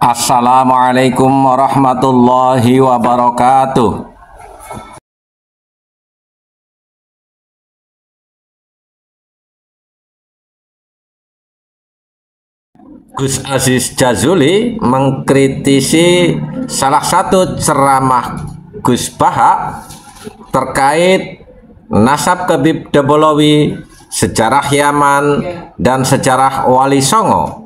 Assalamualaikum warahmatullahi wabarakatuh. Gus Aziz Jazuli mengkritisi salah satu ceramah Gus Baha terkait nasab Habib Dabolowi, sejarah Yaman, dan sejarah Wali Songo.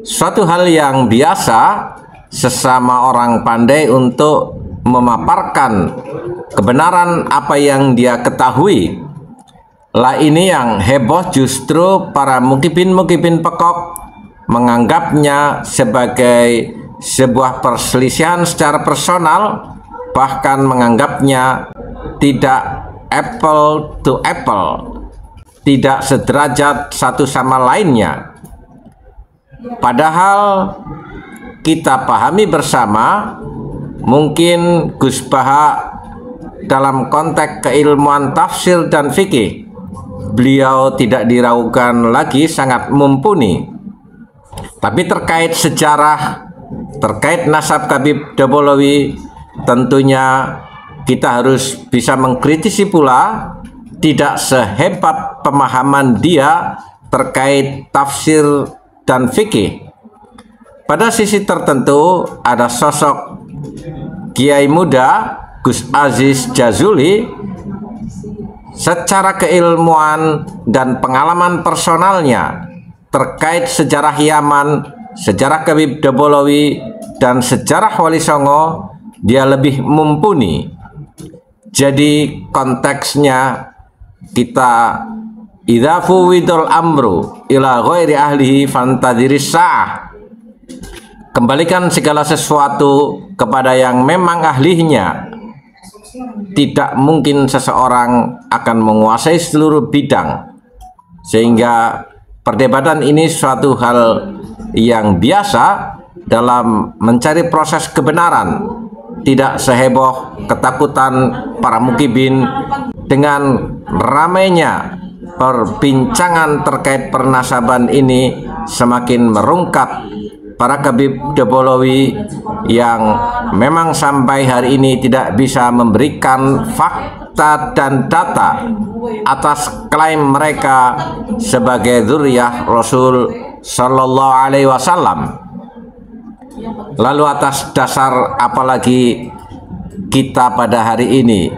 Suatu hal yang biasa sesama orang pandai untuk memaparkan kebenaran apa yang dia ketahui. Lah ini yang heboh justru para mukibin pekok menganggapnya sebagai sebuah perselisihan secara personal, bahkan menganggapnya tidak apple to apple, tidak sederajat satu sama lainnya. Padahal kita pahami bersama, mungkin Gus Baha dalam konteks keilmuan tafsir dan fikih, beliau tidak diragukan lagi sangat mumpuni. Tapi terkait sejarah, terkait nasab Habib Dabolowi, tentunya kita harus bisa mengkritisi pula, tidak sehebat pemahaman dia terkait tafsir dan fikih. Pada sisi tertentu ada sosok Kiai muda Gus Aziz Jazuli, secara keilmuan dan pengalaman personalnya terkait sejarah Yaman, sejarah Habib Dabolowi, dan sejarah Wali Songo, dia lebih mumpuni. Jadi konteksnya kita idza fuwidul amru ila ghairi ahlihi fantadiris sa'ah. Kembalikan segala sesuatu kepada yang memang ahlinya. Tidak mungkin seseorang akan menguasai seluruh bidang, sehingga perdebatan ini suatu hal yang biasa dalam mencari proses kebenaran. Tidak seheboh ketakutan para mukibin dengan ramainya perbincangan terkait pernasaban ini semakin merungkap para Habib Dabolowi yang memang sampai hari ini tidak bisa memberikan fakta dan data atas klaim mereka sebagai dzurriyyah Rasul Sallallahu Alaihi Wasallam. Lalu atas dasar apalagi kita pada hari ini,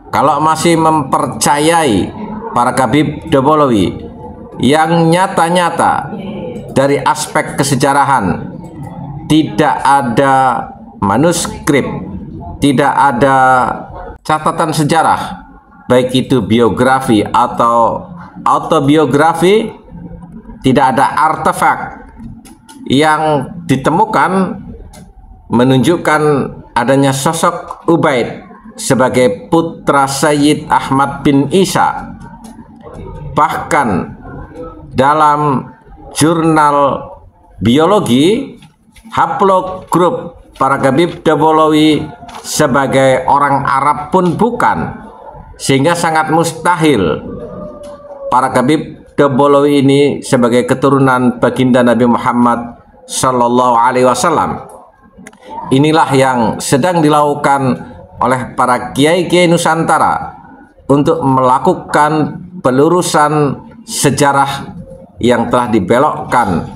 kalau masih mempercayai para Habib Dabolowi yang nyata-nyata dari aspek kesejarahan tidak ada manuskrip, tidak ada catatan sejarah, baik itu biografi atau autobiografi, tidak ada artefak yang ditemukan menunjukkan adanya sosok Ubaid sebagai putra Sayyid Ahmad bin Isa. Bahkan dalam jurnal biologi haplogrup para Habib Dabolowi sebagai orang Arab pun bukan, sehingga sangat mustahil para Habib Dabolowi ini sebagai keturunan baginda Nabi Muhammad Sallallahu Alaihi Wasallam. Inilah yang sedang dilakukan oleh para kiai-kiai Nusantara untuk melakukan pelurusan sejarah yang telah dibelokkan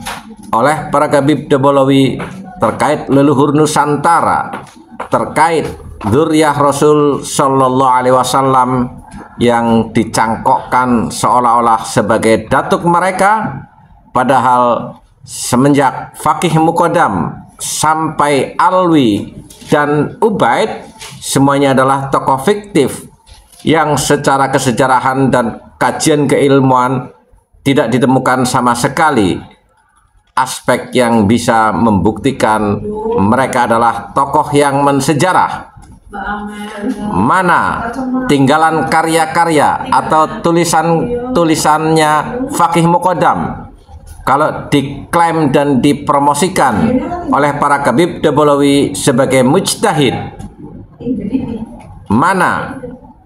oleh para Habib Dabolowi terkait leluhur Nusantara, terkait dzurriyyah Rasul Sallallahu Alaihi Wasallam yang dicangkokkan seolah-olah sebagai datuk mereka, padahal semenjak Fakih Muqaddam sampai Alwi dan Ubaid semuanya adalah tokoh fiktif yang secara kesejarahan dan kajian keilmuan tidak ditemukan sama sekali aspek yang bisa membuktikan mereka adalah tokoh yang mensejarah. Mana tinggalan karya-karya atau tulisannya Fakih Muqaddam kalau diklaim dan dipromosikan oleh para Habib Dabolowi sebagai mujtahid? Mana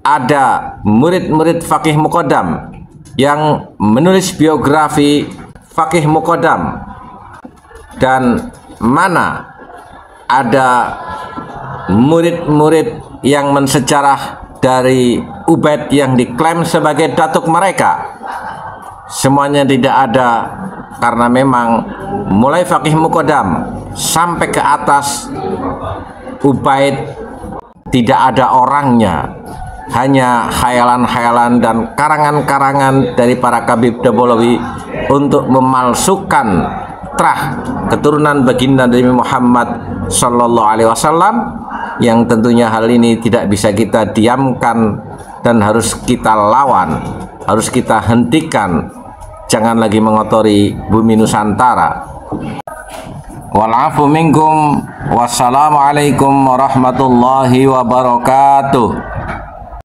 ada murid-murid Fakih Muqaddam yang menulis biografi Fakih Muqaddam dan mana ada murid-murid yang mensejarah dari Ubaid yang diklaim sebagai datuk mereka. Semuanya tidak ada, karena memang mulai Faqih Muqaddam sampai ke atas Ubaid tidak ada orangnya, hanya khayalan-khayalan dan karangan-karangan dari para Kabib Dabolawi untuk memalsukan terah keturunan baginda Nabi Muhammad Sallallahu Alaihi Wasallam, yang tentunya hal ini tidak bisa kita diamkan dan harus kita lawan, harus kita hentikan. Jangan lagi mengotori bumi Nusantara. Wal-afu minkum. Wassalamualaikum warahmatullahi wabarakatuh.